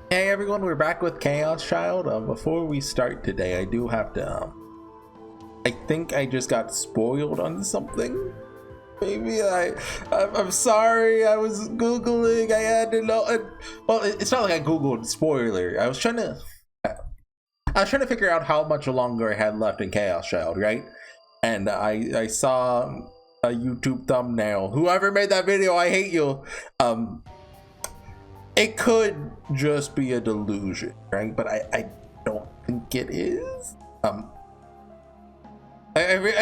Hey everyone, we're back with Chaos Child. Before we start today, I do have to. I think I just got spoiled on something. Maybe I'm sorry. I was googling. I had to know. Well, it's not like I googled spoiler. I was trying to figure out how much longer I had left in Chaos Child, right? And I saw a YouTube thumbnail. Whoever made that video, I hate you. It could just be a delusion, right? But I don't think it is. I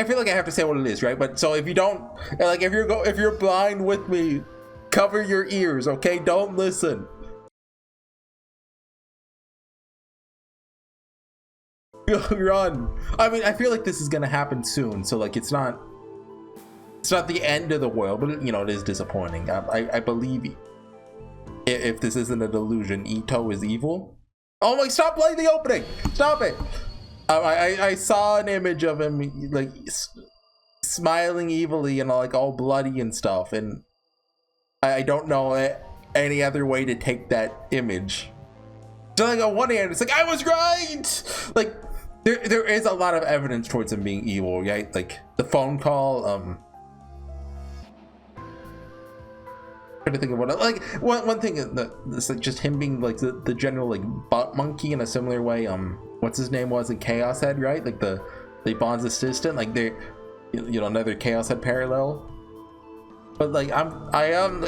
feel like I have to say what it is, right? But so if you don't, like, if you're blind with me, cover your ears, okay? Don't listen. Run. I mean, I feel like this is gonna happen soon, so like it's not the end of the world, but you know, it is disappointing. I believe you. If this isn't a delusion, Ito is evil. Oh my! Stop playing the opening! Stop it! I saw an image of him like smiling evilly and like all bloody and stuff, and I don't know any other way to take that image. So like on one hand, it's like I was right. Like there is a lot of evidence towards him being evil, right? Like the phone call. Trying to think of what like one thing is like just him being like the general like butt monkey in a similar way. What's his name was in Chaos Head, right? Like the Bond's assistant, like they're, you know, another Chaos Head parallel. But like I am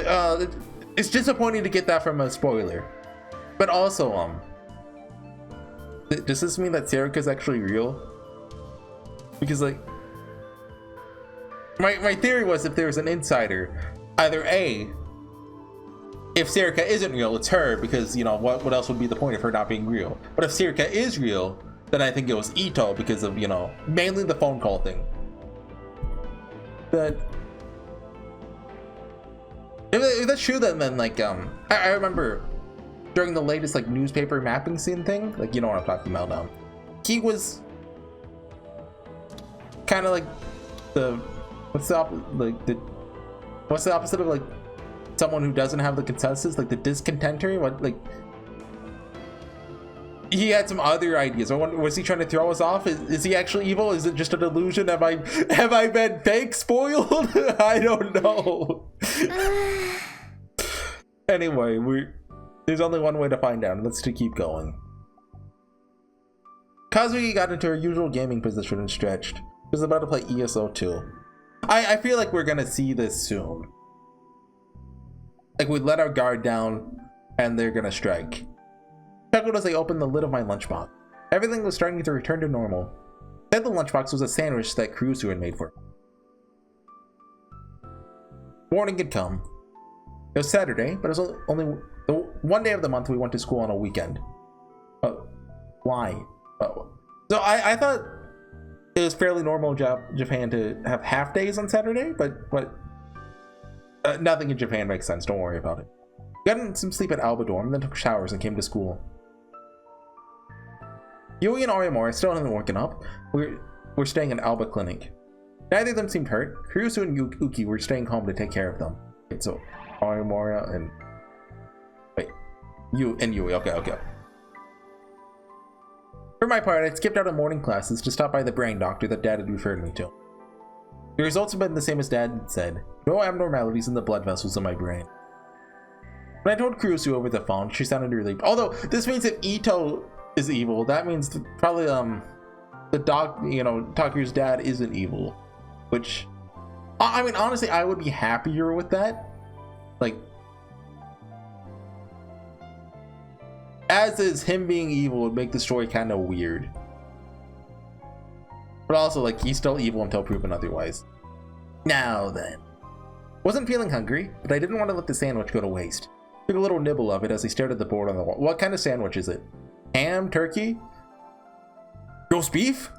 it's disappointing to get that from a spoiler. But also does this mean that Serica is actually real? Because like my theory was, if there was an insider, either A, if Serica isn't real, it's her, because, you know, what else would be the point of her not being real? But if Serica is real, then I think it was Ito because of, you know, mainly the phone call thing. But if that's true, then like I remember during the latest like newspaper mapping scene thing, like, you know what I'm talking about. He was kind of like what's the opposite of like someone who doesn't have the consensus, like the discontenter. What, like, he had some other ideas. Was he trying to throw us off? Is he actually evil? Is it just a delusion? Have I been fake spoiled? I don't know. Anyway, there's only one way to find out, and that's to keep going. Kazuki got into her usual gaming position and stretched. She was about to play ESO 2. I feel like we're gonna see this soon. Like, we let our guard down and they're gonna strike. Chuckled as I opened the lid of my lunchbox. Everything was starting to return to normal. Inside the lunchbox was a sandwich that Kurusu had made for me. Morning had come. It was Saturday, but it was only the one day of the month we went to school on a weekend. Why? So I thought it was fairly normal in Japan to have half days on Saturday, but nothing in Japan makes sense. Don't worry about it. Got some sleep at Alba dorm, then took showers and came to school. Yui and Arimura still hadn't woken up. We're staying in Alba clinic. Neither of them seemed hurt. Kurusu and Uki were staying home to take care of them. Wait, so Arimura and Yui. Okay. For my part, I'd skipped out of morning classes to stop by the brain doctor that Dad had referred me to. The results have been the same as Dad had said. No abnormalities in the blood vessels in my brain. When I told Kurusu over the phone, she sounded relieved. Although this means if Ito is evil, that means probably the Takuya's dad isn't evil. Which, I mean, honestly, I would be happier with that. Like, as is, him being evil would make the story kind of weird. But also, like, he's still evil until proven otherwise. Now then. Wasn't feeling hungry, but I didn't want to let the sandwich go to waste. Took a little nibble of it as I stared at the board on the wall. What kind of sandwich is it? Ham? Turkey? Roast beef?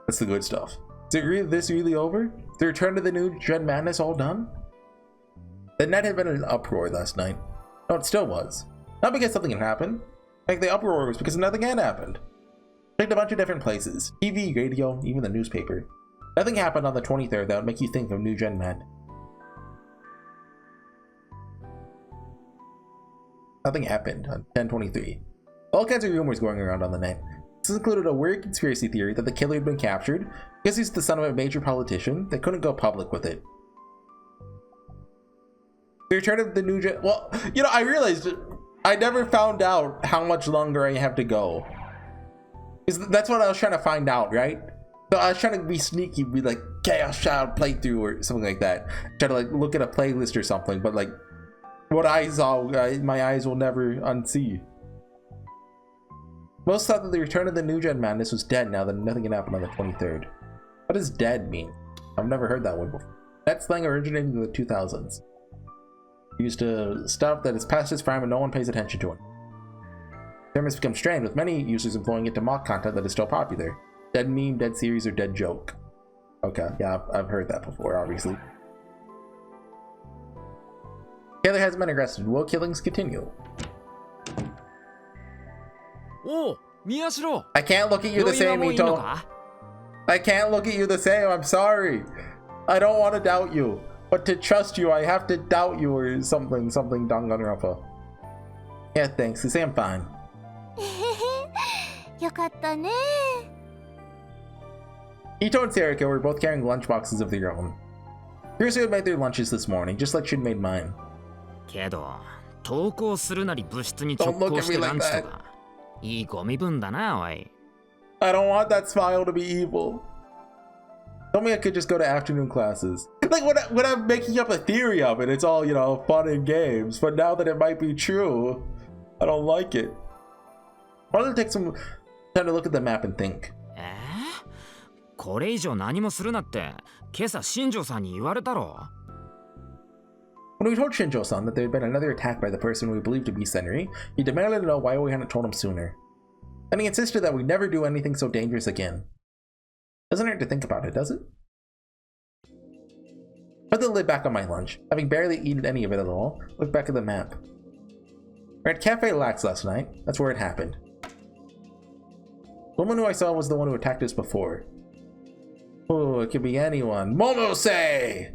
That's the good stuff. Is this really over? Is the return to the new Dread Madness all done? The net had been in an uproar last night. No, it still was. Not because something had happened. In fact, the uproar was because nothing had happened. Checked a bunch of different places. TV, radio, even the newspaper. Nothing happened on the 23rd that would make you think of New Gen Med. Nothing happened on 10/23. All kinds of rumors going around on the net. This included a weird conspiracy theory that the killer had been captured because he's the son of a major politician that couldn't go public with it. The return of the new well, you know, I realized I never found out how much longer I have to go. That's what I was trying to find out, right? So I was trying to be sneaky, be like, Chaos Child playthrough or something like that. Try to like look at a playlist or something, but like what I saw, my eyes will never unsee. Most thought that the return of the New Gen Madness was dead now that nothing can happen on the 23rd. What does dead mean? I've never heard that one before. That slang originated in the 2000s. Used to stuff that is past its prime and no one pays attention to it. The term has become strained, with many users employing it to mock content that is still popular. Dead meme, dead series, or dead joke. Okay, yeah, I've heard that before, obviously. Taylor has been arrested. Will killings continue? Oh, Miyashiro! I can't look at you the same, Ito. I can't look at you the same, I'm sorry. I don't want to doubt you. But to trust you, I have to doubt you or something Danganronpa. Yeah, thanks. You say I'm fine. よかったね. Ito and Sarika were both carrying lunchboxes of their own. Kirsu had made their lunches this morning, just like she'd made mine. けど、登校するなり部室に直行してランチとか、いいゴミ分だな、おい。I don't want that smile to be evil. Told me I could just go to afternoon classes. Like when I'm making up a theory of it, it's all, you know, fun and games. But now that it might be true, I don't like it. Why don't I take some time to look at the map and think? これ以上何もするなって、今朝新庄さんに言われたろ。When we told Shinjo-san that there had been another attack by the person we believed to be Senri, he demanded to know why we hadn't told him sooner. Then he insisted that we never do anything so dangerous again. Doesn't hurt to think about it, does it? Put the lid back on my lunch. Having barely eaten any of it at all, look back at the map. We're at Cafe Lax last night. That's where it happened. The woman who I saw was the one who attacked us before. Oh, it could be anyone. Momose!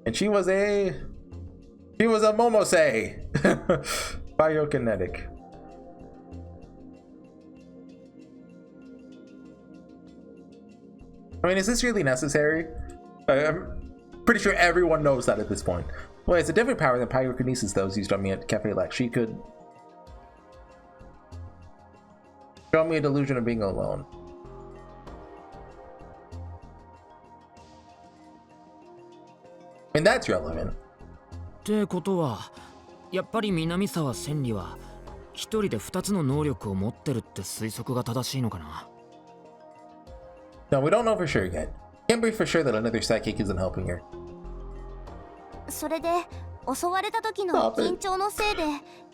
And she was a Momose! Biokinetic. I mean, is this really necessary? I'm pretty sure everyone knows that at this point. Well, it's a different power than pyrokinesis that was used on me at Cafe Lax. She could show me a delusion of being alone. I mean, that's relevant. ってことは、やっぱり南沢千里は一人で二つの能力を持ってるって推測が正しいのかな? No, we don't know for sure yet. Can't be for sure that another psychic isn't helping her. それで襲われた時の緊張のせいで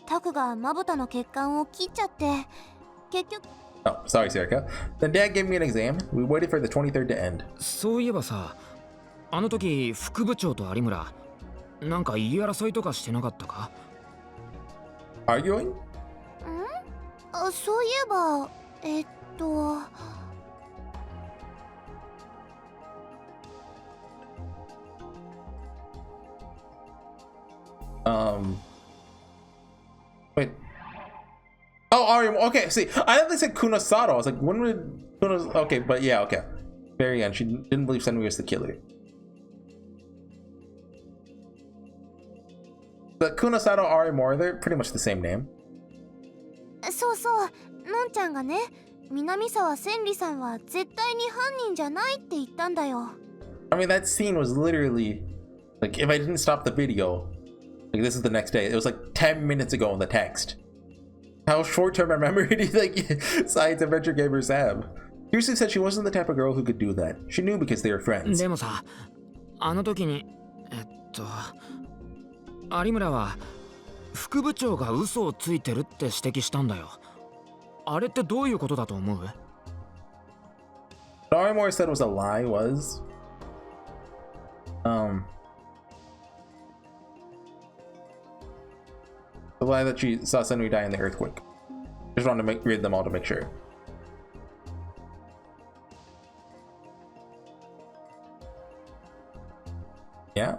タクがまぶたの血管を切っちゃって結局 Oh, sorry, Sarika. Then Dad gave me an exam. We waited for the 23rd to end. そういえばさ、あの時副部長と有村、なんか言い争いとかしてなかったか? Arguing? そういえばWait. Oh, Arium. Okay, see, I thought they said Kunosato. I was like, when would Kunos? Okay, but yeah, okay. Very end. She didn't believe Senri was the killer. But Kunosato, Arimura, they're pretty much the same name. そうそう、のんちゃんがね、南沢千里さんは絶対に犯人じゃないって言ったんだよ。I mean, that scene was literally like, if I didn't stop the video, like this is the next day. It was like 10 minutes ago in the text. How short-term a memory do you think science adventure gamers have? Kirsten said she wasn't the type of girl who could do that. She knew because they were friends. でもさ、あの時に有村は副部長が嘘をついてるって指摘したんだよ。あれってどういうことだと思う? What Arimura said was a lie was the lie that she saw Senri die in the earthquake. Just wanted to read them all to make sure. Yeah?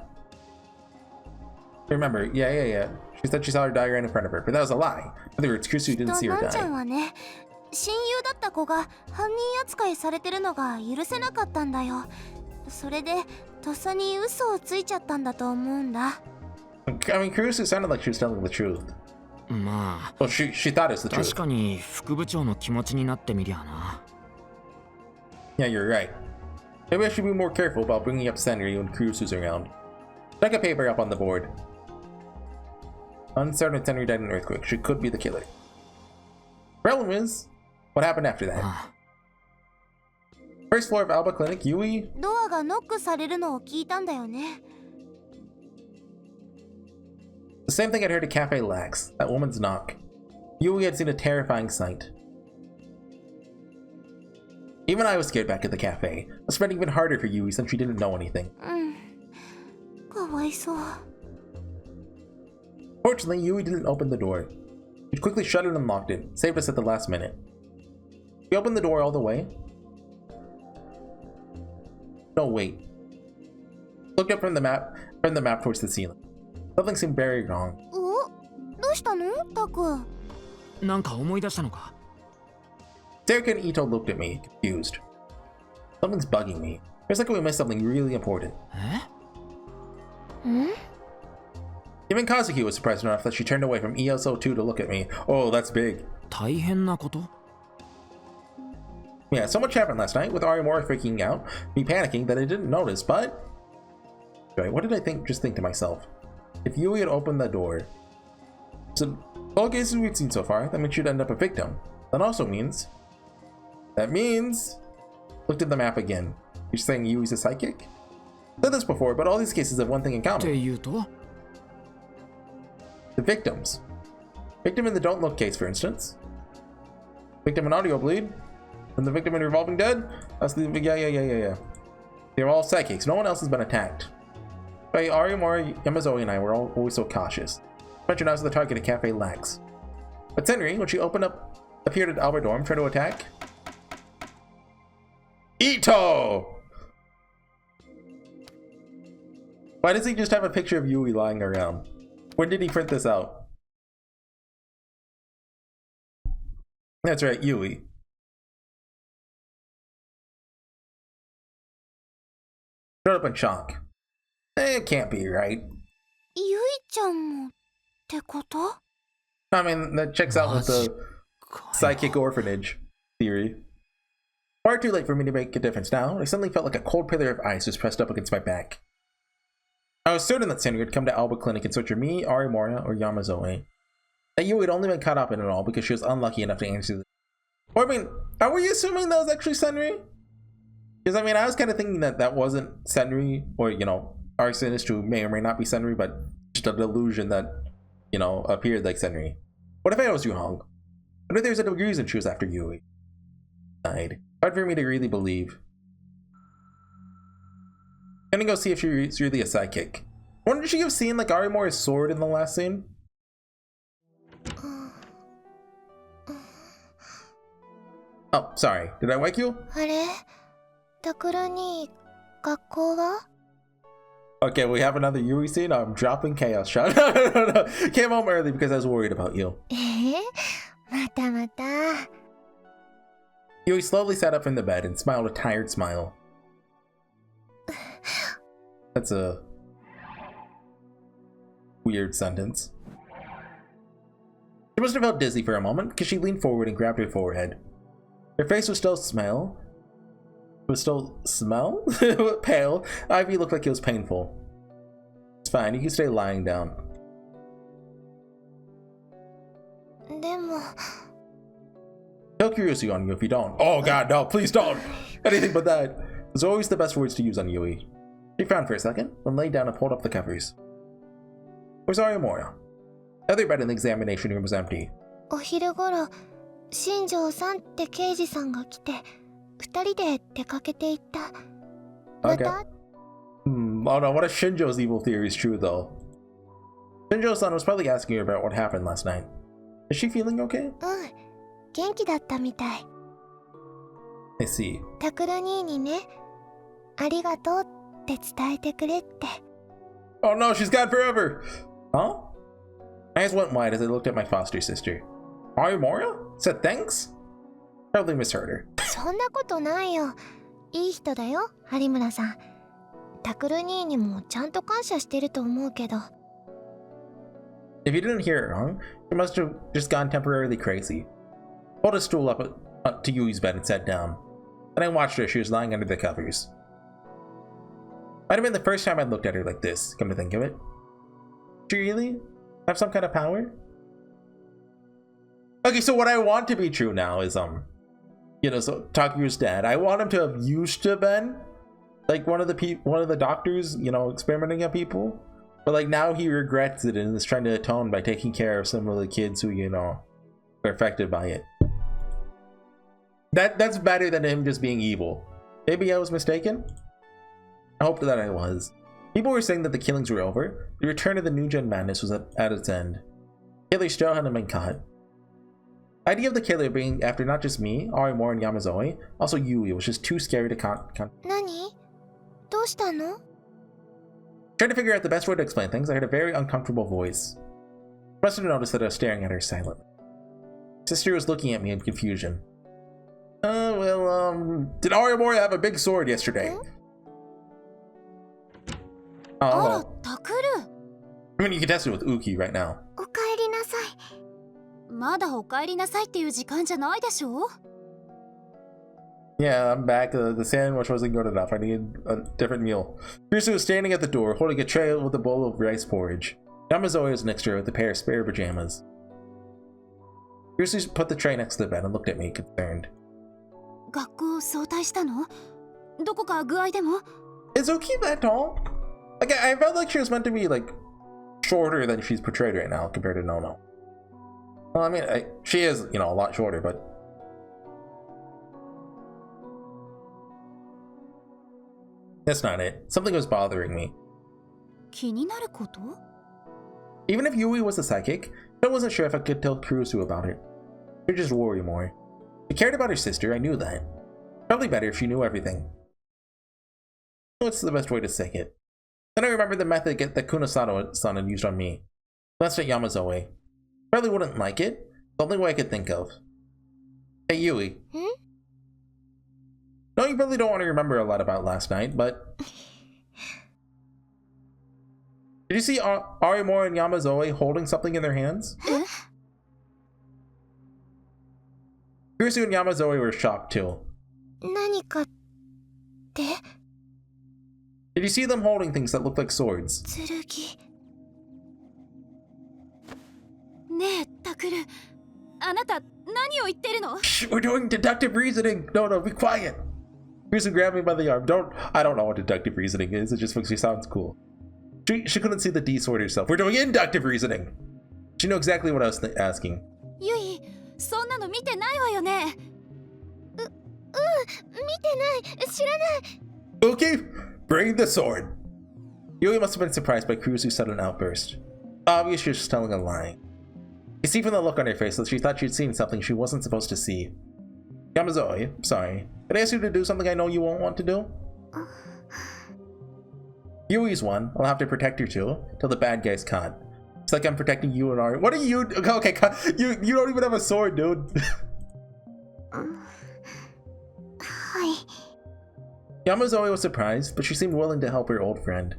Remember, yeah. She said she saw her die right in front of her, but that was a lie. In other words, Kusu didn't see her なんちゃん die. はね、親友だった子が犯人扱いされてるのが許せなかったんだよ。それでとっさに嘘をついちゃったんだと思うんだ。I mean, Kusu sounded like she was telling the truth. まあ Well, she thought it was the 確 truth. かに副部長の気持ちになってみりゃな。 Yeah, you're right. Maybe I should be more careful about bringing up Senri when Kusu's around. Check a paper up on the board. Uncertain Senri died in an earthquake. She could be the killer. Problem is, what happened after that? あ First floor of Alba Clinic, Yui. ドアがノックされるのを聞いたんだよね。The same thing I'd heard at Cafe Lax. That woman's knock. Yui had seen a terrifying sight. Even I was scared back at the cafe. It was spreading even harder for Yui since she didn't know anything. かわいそう。 Fortunately, Yui didn't open the door. She quickly shut it and locked it, saved us at the last minute. We opened the door all the way. No, wait. Looked up from the map towards the ceiling. Something seemed very wrong. お、どうしたのタク。なんか思い出したのか。 Derek and Ito looked at me, confused. Something's bugging me. It's like we missed something really important. え Even Kazuki was surprised enough that she turned away from ESO2 to look at me. Oh, that's big. 大変なこと？ Yeah, so much happened last night, with Arimura freaking out, me panicking that I didn't notice, but... Right, what did I just think to myself? If Yui had opened the door... So, all cases we've seen so far, that means she'd end up a victim. That also means... That means... Looked at the map again. You're saying Yui's a psychic? Said this before, but all these cases have one thing in って common. 言うと？ The victims. Victim in the Don't Look case, for instance. Victim in Audio Bleed. And the victim in Revolving Dead. That's the... Yeah. They're all psychics. No one else has been attacked. But Arimura, Yamazoe, and I were always so cautious. Mentioned I was the target at Cafe Lax. But Senri, when she appeared at Albert Dorm, tried to attack... Ito! Why does he just have a picture of Yui lying around? When did he print this out? That's right, Yui. Showed up in shock. It can't be right. ゆいちゃんもってこと？ I mean, that checks out with the psychic orphanage theory. Far too late for me to make a difference now. I suddenly felt like a cold pillar of ice was pressed up against my back. I was certain that Senri had come to Alba Clinic in search of me, Arimura, or Yamazoe. That Yui had only been caught up in it all because she was unlucky enough to answer the... Or I mean, are we assuming that was actually Senri? Because I mean, I was kind of thinking that that wasn't Senri, or, you know, Arsonist who may or may not be Senri, but just a delusion that, you know, appeared like Senri. What if I was wrong? What if there's a reason she was after Yui? Died. Hard for me to really believe. I'm gonna go see if she's really a psychic. Wouldn't she have seen like Arimura's sword in the last scene? Oh, sorry. Did I wake you? あれ、タクルに学校は？ Okay, we have another Yui scene. I'm dropping chaos shot. No. Came home early because I was worried about you. またまた。 Yui slowly sat up from the bed and smiled a tired smile. That's a weird sentence. She must have felt dizzy for a moment because she leaned forward and grabbed her forehead. Her face was still pale. Ivy looked like it was painful. It's fine, you can stay lying down. でも。 Kill curiosity on you if you don't. Oh god, no, please don't! Anything but that. There's always the best words to use on Yui. She frowned for a second, then laid down and pulled up the covers. Where's Arimura? The other bed in the examination room was empty. お昼ごろ、新庄さんって刑事さんが来て、二人で出かけていった。また？ Oh no, what if Shinjo's evil theory is true though? Shinjo-san was probably asking her about what happened last night. Is she feeling okay? 元気だったみたい。 I see. タクル兄にね、ありがとうって伝えてくれって。Oh no, she's gone forever. Huh? My eyes went wide as I looked at my foster sister. Arimora? Said thanks? Probably misheard her. そんなことないよ。いい人だよ、有村さん。タクル兄にもちゃんと感謝してると思うけど。If you didn't hear it wrong, she must have just gone temporarily crazy. Pulled a stool up to Yui's bed and sat down. Then I watched her as she was lying under the covers. Might have been the first time I'd looked at her like this, come to think of it. Did she really have some kind of power? Okay, so what I want to be true now is, you know, so Takuya's dad, I want him to have used to been like one of the doctors, you know, experimenting on people. But like now he regrets it and is trying to atone by taking care of some of the kids who, you know, were affected by it. That's better than him just being evil. Maybe I was mistaken? I hope that I was. People were saying that the killings were over. The return of the new gen madness was at its end. Killer still hadn't been caught. The idea of the killer being after not just me, Arimura and Yamazoe, also Yui was just too scary to Nani? どうしたの? Trying to figure out the best way to explain things, I heard a very uncomfortable voice. I must have noticed that I was staring at her silently. Sister was looking at me in confusion. Did Arimura have a big sword yesterday? Oh, Takuru. I mean, you can test it with Uki right now. おかえりなさい。まだおかえりなさいっていう時間じゃないでしょ? Yeah, I'm back. The sandwich wasn't good enough. I needed a different meal. Kirsu was standing at the door, holding a tray with a bowl of rice porridge. Yamazoe was next to her with a pair of spare pajamas. Kirsu put the tray next to the bed and looked at me, concerned. 学校早退したの? どこか具合でも? Is Uki that tall? Like, I felt like she was meant to be, like, shorter than she's portrayed right now compared to Nono. Well, I mean, she is, you know, a lot shorter, but... That's not it. Something was bothering me. 気になること? Even if Yui was a psychic, I wasn't sure if I could tell Kurusu about it. She'd just worry more. She cared about her sister, I knew that. Probably better if she knew everything. What's the best way to say it? Then I remembered the method that Kunosano-san had used on me. Glanced at Yamazoe. Probably wouldn't like it. The only way I could think of. Hey, Yui. Hmm? No, you probably don't want to remember a lot about last night, but... Did you see Arimura and Yamazoe holding something in their hands? Huh? Kurusu and Yamazoe were shocked too. 何かって? Did you see them holding things that looked like swords? 剣。ねえ、タクル。あなた、何を言ってるの? Shh, we're doing deductive reasoning! No, be quiet! Kurusu grabbed me by the arm. I don't know what deductive reasoning is, it just makes me sound cool. She couldn't see the D sword herself. We're doing inductive reasoning! She knew exactly what I was asking. ユイ、そんなの見てないわよね。見てない。知らない。 Okay, bring the sword! Yui must have been surprised by Kurusu's sudden outburst. Obviously, she was just telling a lie. You see from the look on her face that she thought she'd seen something she wasn't supposed to see. Yamazoe, sorry. Can I ask you to do something I know you won't want to do? Yui's one. I'll have to protect her too, till the bad guy's caught. It's like I'm protecting you and Ari. What are you? Okay, you don't even have a sword, dude. Hi. Yamazoe was surprised, but she seemed willing to help her old friend.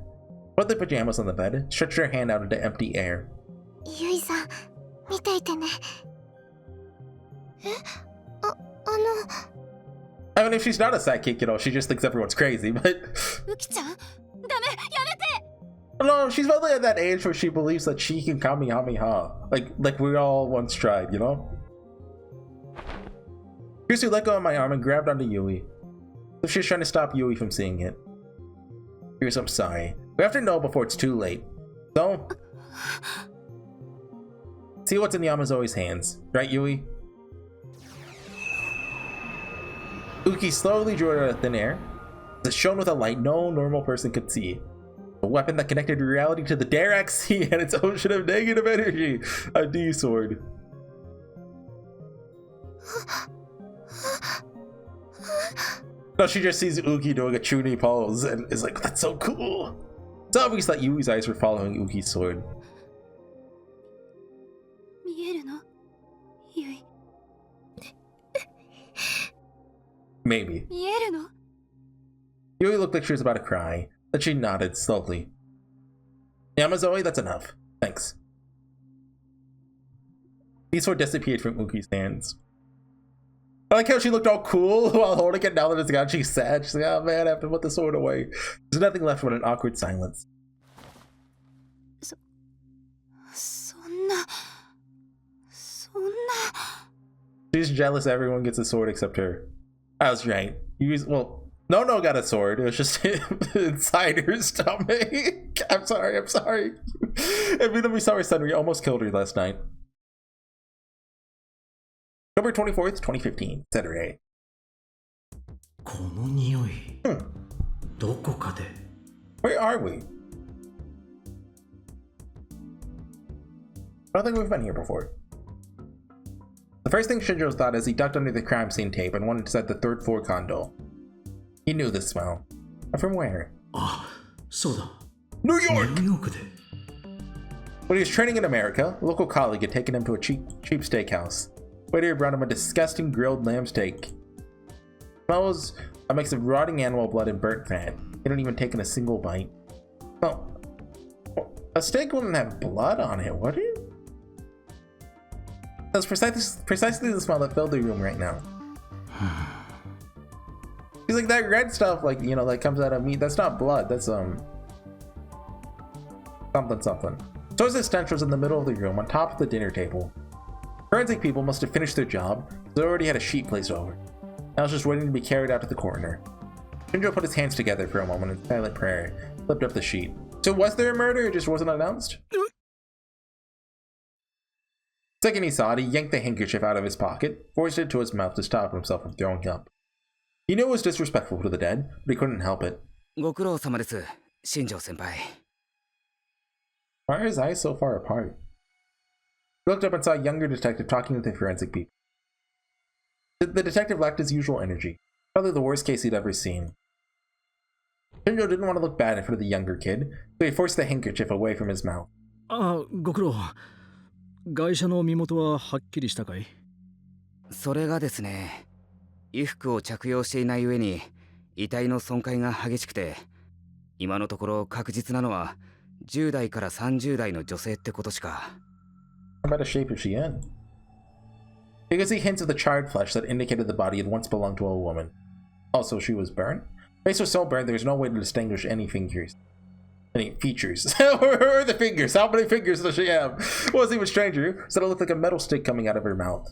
Put the pajamas on the bed, stretched her hand out into empty air. ユイさん、見ていてね。I mean, if she's not a sidekick, you know, she just thinks everyone's crazy, but... ウキちゃん、ダメ、やめて! No, she's probably at that age where she believes that she can Kamehameha. Like we all once tried, you know? Kurusu let go of my arm and grabbed onto Yui. As if she was trying to stop Yui from seeing it. Kurusu, I'm sorry. We have to know before it's too late. So... See what's in Yamazoe's hands. Right, Yui? Uki slowly drew it out of thin air. It shone with a light no normal person could see. A weapon that connected reality to the Darac Sea and its ocean of negative energy. A D sword. No, she just sees Uki doing a Chuni pose and is like, that's so cool. It's obvious that Yui's eyes were following Uki's sword. 見えるのゆい Maybe. 見えるの Yui looked like she was about to cry. Then she nodded slowly. Yamazoe, that's enough. Thanks. The sword disappeared from Uki's hands. I like how she looked all cool while holding it. Now that it's gone, she's sad. She's like, oh man, I have to put the sword away. There's nothing left but an awkward silence. そんな She's jealous everyone gets a sword except her. I was right. Well, no got a sword. It was just inside her stomach. I'm sorry. And be sorry, son. We almost killed her last night. October 24th, 2015, Saturday. この匂い、どこかで。 Where are we? I don't think we've been here before. The first thing Shinjo thought as he ducked under the crime scene tape and went inside the third floor condo. He knew this smell. But from where? あ、そうだ。 New York! ニューヨークで。 When he was training in America, a local colleague had taken him to a cheap steakhouse. Waiter brought him a disgusting grilled lamb steak. It smells a mix of rotting animal blood and burnt fat. He hadn't even taken a single bite. Oh, a steak wouldn't have blood on it, would it? That's precisely the smell that filled the room right now. He's like, that red stuff, like, you know, that comes out of meat, that's not blood, that's something. So his stench was in the middle of the room, on top of the dinner table. Forensic people must have finished their job, so they already had a sheet placed over. Now it's just waiting to be carried out to the coroner. Shinjo put his hands together for a moment in silent prayer, flipped up the sheet. So was there a murder, it just wasn't announced? The second he saw it, he yanked the handkerchief out of his pocket, forced it to his mouth to stop himself from throwing up. He knew it was disrespectful to the dead, but he couldn't help it. ご苦労様です、新庄先輩。 Why are his eyes so far apart? He looked up and saw a younger detective talking with the forensic people. The detective lacked his usual energy, probably the worst case he'd ever seen. Shinjo didn't want to look bad in front of the younger kid, so he forced the handkerchief away from his mouth. あ、ご苦労。ガイシャの身元ははっきりしたかい？それがですね、衣服を着用していない上に遺体の損壊が激しくて、今のところ確実なのは10代から30代の女性ってことしか。What about a shape is she in? You could see hints of the charred flesh that indicated the body had once belonged to a woman. Also, she was burnt. Face was so burnt there was no way to distinguish any features. Where are the fingers? How many fingers does she have? What was even stranger, said it looked like a metal stick coming out of her mouth.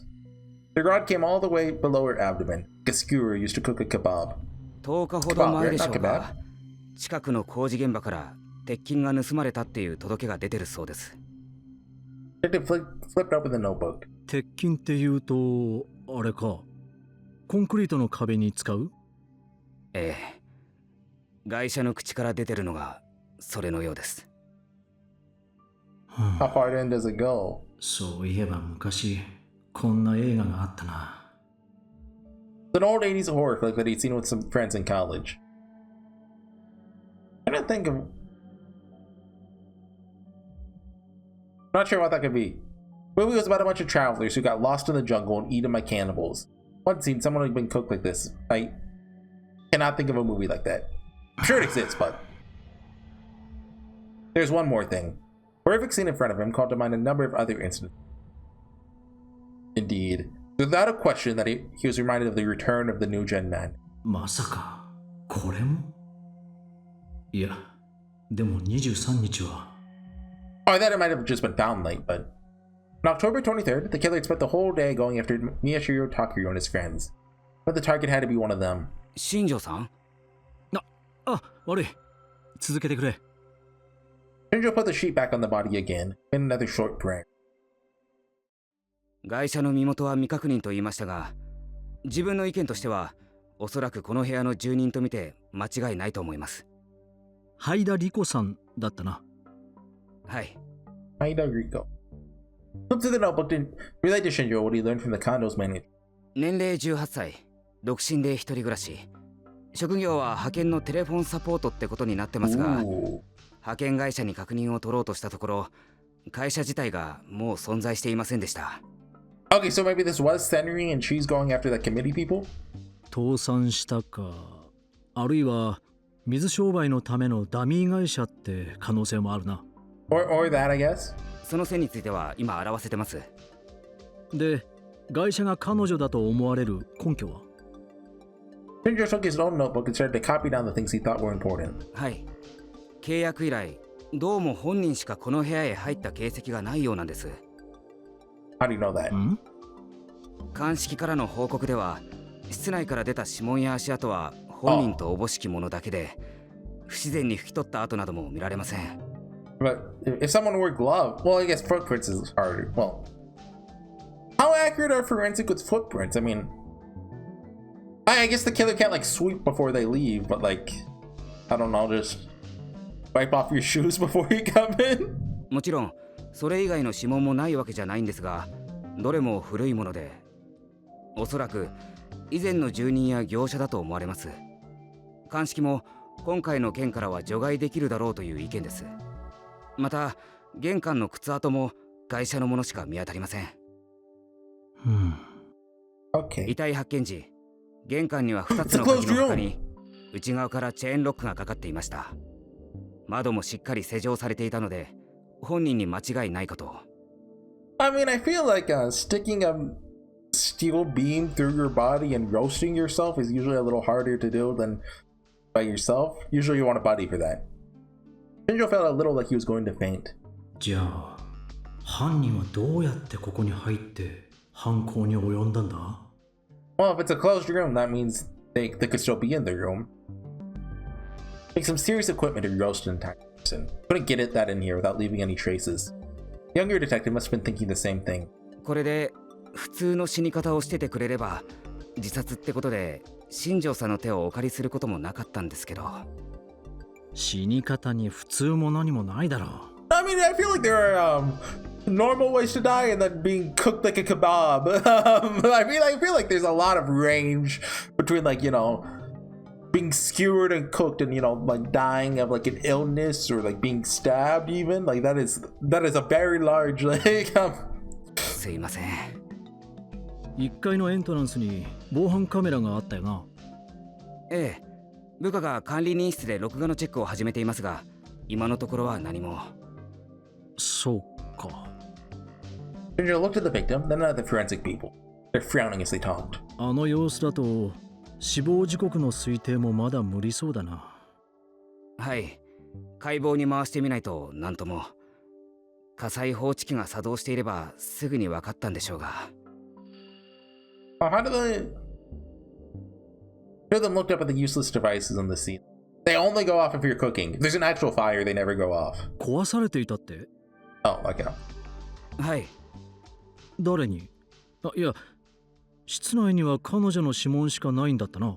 The rod came all the way below her abdomen, like a skewer used to cook a kebab. 10日ほど前でしょうか。近くの工事現場から鉄筋が盗まれたっていう届けが出てるそうです。Detective flipped open the notebook. 鉄筋っていうと、あれか。コンクリートの壁に使う？ええ。ガイシャの口から出てるのがそれのようです。How far in does it go? そういえば昔こんな映画があったな。It's an old 80s horror flick that he'd seen with some friends in college. I don't think of. Not sure what that could be. The movie was about a bunch of travelers who got lost in the jungle and eaten by cannibals. One scene, someone had been cooked like this. I cannot think of a movie like that. I'm sure it exists, but there's one more thing. Horrific scene in front of him called to mind a number of other incidents. Indeed, without a question that he was reminded of the return of the new gen man. まさかこれも？いや、でも23日は。Oh, I thought it might have just been found late, but on October 23rd, the killer had spent the whole day going after Miyashiro Takuyo and his friends. But the target had to be one of them. 新庄さん？悪い。続けてくれ。Shinjo put the sheet back on the body again, and another short prayer. ガイシャの身元は未確認と言いましたが、自分の意見としては、おそらくこの部屋の住人と見て間違いないと思います。灰田理子さんだったな。はい。Haida Rico. Flip through the notebook to relate to Shinjo what he learned from the condo's manager. 年齢18歳、独身で一人暮らし。職業は派遣のテレフォンサポートってことになってますが、派遣会社に確認を取ろうとしたところ、会社自体がもう存在していませんでした。Okay, so maybe this was Senri and she's going after the committee people? 倒産したか、あるいは水商売のためのダミー会社って可能性もあるな。Or that, I guess. その線については今表せてます。で、会社が彼女だと思われる根拠は？ Shinjo took his own notebook and started to copy down the things he thought were important. はい。契約以来、どうも本人しかこの部屋へ入った形跡がないようなんです。How do you know that? 鑑識からの報告では、室内から出た指紋や足跡は本人とおぼしきものだけで、不自然に拭き取った跡なども見られません。But if someone wore gloves, well, I guess footprints is harder. Well, how accurate are forensic with footprints? I mean, I guess the killer can't like sweep before they leave, but like, I don't know, just wipe off your shoes before you come in. もちろん、それ以外の指紋もないわけじゃないんですが、どれも古いもので、おそらく以前の住人や業者だと思われます。鑑識も今回の件からは除外できるだろうという意見です。また、玄関の靴跡も会社のものしか見当たりません。Okay. 遺体発見時、玄関には2つの鍵の他に内側からチェーンロックがかかっていました。窓もしっかり施錠されていたので、本人に間違いないかと。I mean, I feel like sticking a steel beam through your body and roasting yourself is usually a little harder to do than by yourself. Usually you want a buddy for that. Shinjo felt a little like he was going to faint. じゃあ、犯人はどうやってここに入って犯行に及んだんだ？ Well, if it's a closed room, that means they could still be in the room. Like some serious equipment to roast an entire person. Couldn't get that in here without leaving any traces. The younger detective must have been thinking the same thing. これで普通の死に方をしててくれれば、自殺ってことで新庄さんの手をお借りすることもなかったんですけど。死に方に普通も何もないだろう。I mean, I feel like there are normal ways to die and then being cooked like a kebab. I feel like there's a lot of range between like, you know, being skewered and cooked and, you know, like dying of like an illness or like being stabbed even. Like that is a very large like すいません。1階のエントランスに防犯カメラがあったよな。ええ、部下が管理人室で録画のチェックを始めていますが、今のところは何も。そうか。Shinjo looked at the victim, then at the forensic people. They're frowning as they talked. あの様子だと死亡時刻の推定もまだ無理そうだな。はい、解剖に回してみないと何とも。火災報知器が作動していればすぐに分かったんでしょうが。How do they? Two of them looked up at the useless devices on the scene. They only go off if you're cooking. If there's an actual fire, they never go off. 壊されていたって？ Oh, okay. はい。誰に？いや、室内には彼女の指紋しかないんだったな。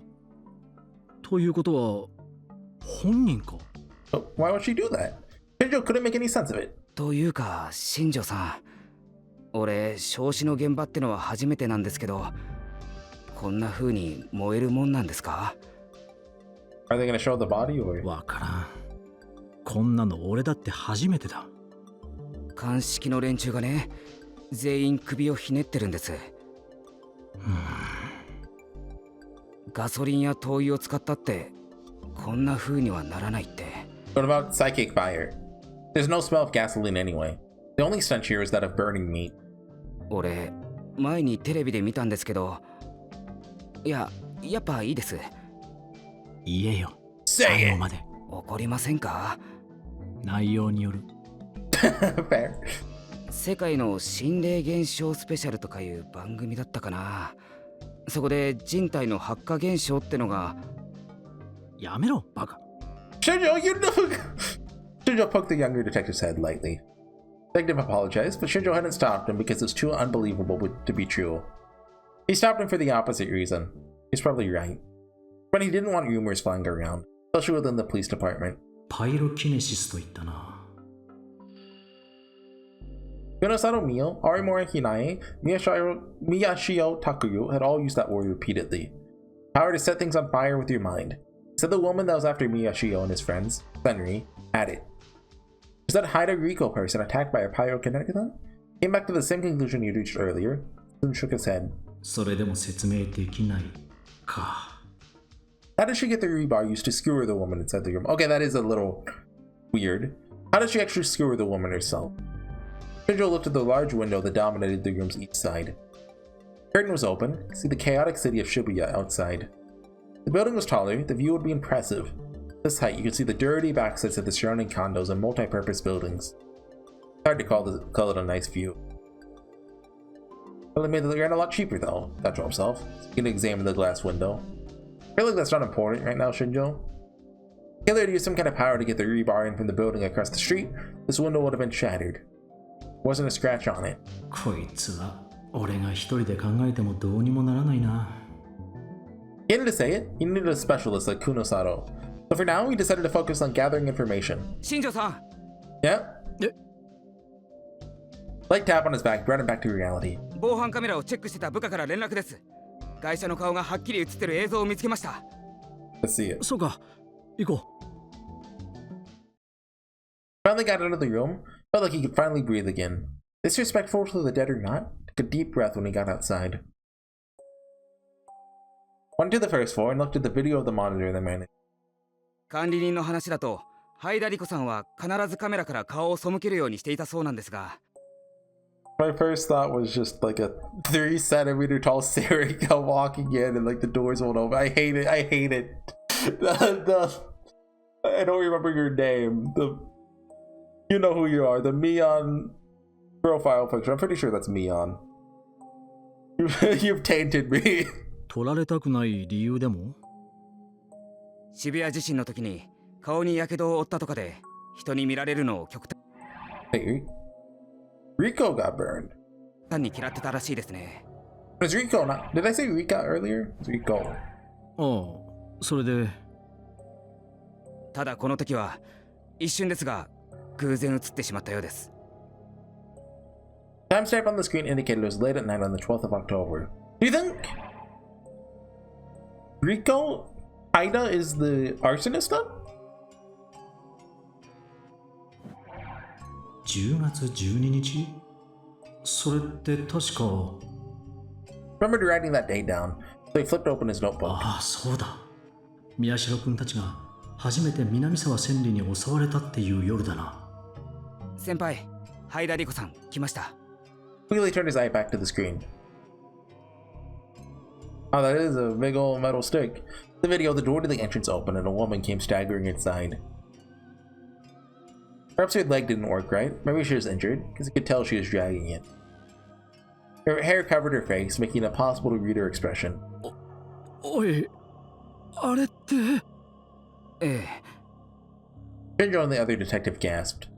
ということは本人か。So why would she do that? Shinjo couldn't make any sense of it. というか、新庄さん、俺、焼死の現場ってのは初めてなんですけど、こんな風に燃えるもんなんですか？ Are they gonna show the body or? わからん。こんなの俺だって初めてだ。鑑識の連中がね、全員首をひねってるんです。ガソリンや灯油を使ったってこんな風にはならないって。What about psychic fire? There's no smell of gasoline anyway. The only stench here is that of burning meat. 俺、前にテレビで見たんですけど、いや、やっぱいいです。言えよ。 Say 最後 it! まで。怒りませんか？内容による。Fair. 世界の心霊現象スペシャルとかいう番組だったかな。そこで人体の発火現象ってのが。やめろ、バカ。Shinjo, you know. Shinjo poked the younger detective's head lightly. The detective apologized, but Shinjo hadn't stopped him because it's too unbelievable to be true. He stopped him for the opposite reason. He's probably right. But he didn't want rumors flying around, especially within the police department. パイロキネシスと言ったな。Yonesato Mio, Arimura Hinae, Miyashio Takuyo had all used that word repeatedly. Power to set things on fire with your mind. Said the woman that was after Miyashio and his friends, Senri, had it. Was that Haida Rico person attacked by a pyrokinetic then? Came back to the same conclusion you reached earlier. Soon shook his head. それでも説明できないか。How did she get the rebar used to skewer the woman inside the room? Okay, that is a little weird. How did she actually skewer the woman herself? Shinjo looked at the large window that dominated the room's each side. The curtain was open. You could see the chaotic city of Shibuya outside. The building was taller. The view would be impressive. At this height, you could see the dirty backsides of the surrounding condos and multi-purpose buildings. It's hard to call it a nice view. Well, it made the rent a lot cheaper though, thought to himself. So he can examine the glass window. I feel like that's not important right now, Shinjo. Killer had used some kind of power to get the rebar in from the building across the street. This window would have been shattered. There wasn't a scratch on it. こいつは俺が一人で考えてもどうにもならないな。He needed to say it. He needed a specialist like Kunosato. So for now, he decided to focus on gathering information. 新庄さん。 Yeah? Light tap on his back brought him back to reality. 防犯カメラをチェックしてた部下から連絡です。会社の顔がはっきり映ってる映像を見つけました。Let's see it. そうか、行こう。Finally got out of the room. Felt like he could finally breathe again. Disrespectful to the dead or not, took a deep breath when he got outside. Went to the first floor and looked at the video of the monitor the man. 管理人の話だと、ハイダリコさんは必ずカメラから顔を背けるようにしていたそうなんですが。My first thought was just like a 3-centimeter tall Serica walking in and like the doors won't open. I hate it. I hate it. I don't remember your name. You know who you are. The Mion profile picture. I'm pretty sure that's Mion. You've tainted me. 取られたくない理由でも？渋谷地震の時に顔に火傷を負ったとかで人に見られるのを極端 Hey, Rico got burned. に嫌ってたらしいですね。Was Rico not? Did I say Rika earlier? It's Rico. ああ、それで。ただこの時は一瞬ですが偶然映ってしまったようです。Timestamp on the screen indicated it was late at night on the 12th of October. Do you think Rico Haida is the arsonist then? 10月12日？それって確か。Remembered writing that date down, so he flipped open his notebook. ああ、そうだ。宮代君たちが初めて南沢千里に襲われたっていう夜だな。先輩、ハイダリコさん来ました。Quickly turned his eye back to the screen. Oh, that is a big old metal stick. The video, the door to the entrance opened and a woman came staggering inside. Perhaps her leg didn't work right. Maybe she was injured, because he could tell she was dragging it. Her hair covered her face, making it impossible to read her expression. おい、あれって。ええ。Shinjo and the other detective gasped.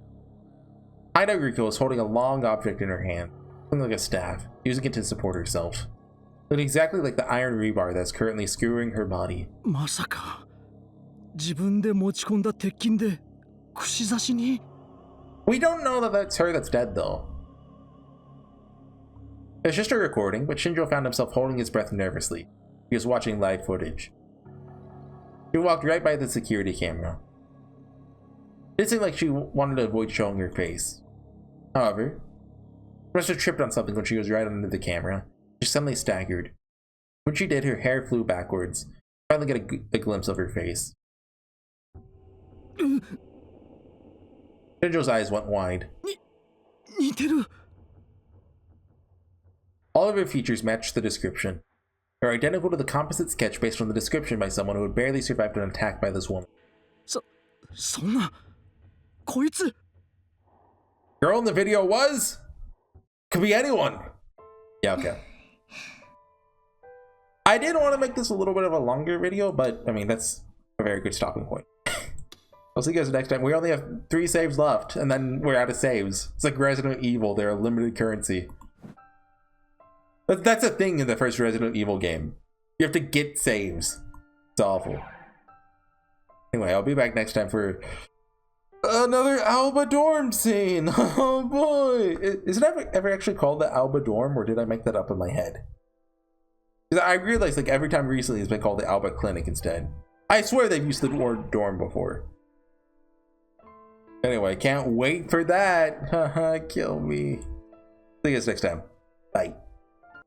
Haida Riko was holding a long object in her hand, something like a staff, using it to support herself. Looked exactly like the iron rebar that's currently skewering her body. まさか自分で持ち込んだ鉄筋で串刺しに。We don't know that that's her that's dead though. It's just a recording, but Shinjo found himself holding his breath nervously. He was watching live footage. She walked right by the security camera. It seemed like she wanted to avoid showing her face. However, she must have tripped on something when she was right under the camera. She suddenly staggered. When she did, her hair flew backwards. Finally get a glimpse of her face. Shinjo's eyes went wide. 似てる。All of her features matched the description. They are identical to the composite sketch based on the description by someone who had barely survived an attack by this woman. そんな。こいつ。Girl in the video was? Could be anyone. Yeah, okay. I did want to make this a little bit of a longer video, but I mean, that's a very good stopping point. I'll see you guys next time. We only have 3 saves left, and then we're out of saves. It's like Resident Evil, they're a limited currency. That's a thing in the first Resident Evil game. You have to get saves. It's awful. Anyway, I'll be back next time for another Alba Dorm scene. Oh boy. Is it ever actually called the Alba Dorm, or did I make that up in my head? Because I realized like every time recently it's been called the Alba Clinic instead. I swear they've used the word dorm before. Anyway, can't wait for that. Haha, kill me. See you guys next time. Bye.